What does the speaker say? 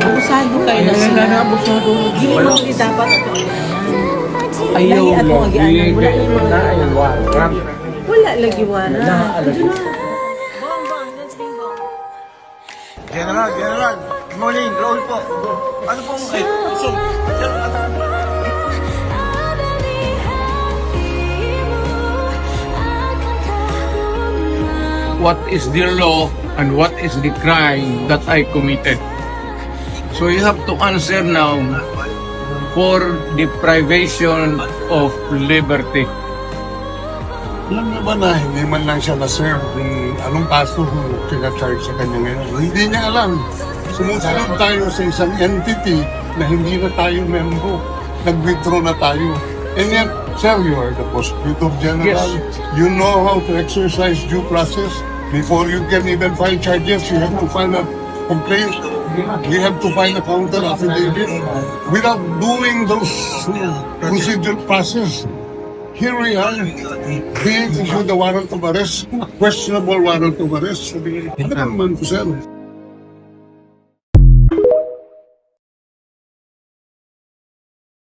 Abusado kayo na sila. Abusado. Dili mo hindi dapat ito. Ayaw Lahi ato ang gianan. Wala lagi. yung mga Ayaw warang. wala lagi wala. General, General. Good morning, Raul po. Ano pong so, What is the law and what is the crime that I committed? So you have to answer now for deprivation of liberty. Alam niyo ba na hindi man lang siya na-serve kung anong kaso sinacharge sa kanya ngayon? Hindi niya alam. Sumusunod tayo sa isang entity na hindi na tayo member. Nag-withdraw na tayo. And yet, sir, you are the Prosecutor General. Yes. You know how to exercise due process. Before you can even file charges, you have to file a complaint. We have to file a counter affidavit without doing those procedural process. Here we are, being issued a warrant of arrest, questionable warrant of arrest. Ano naman po, sir?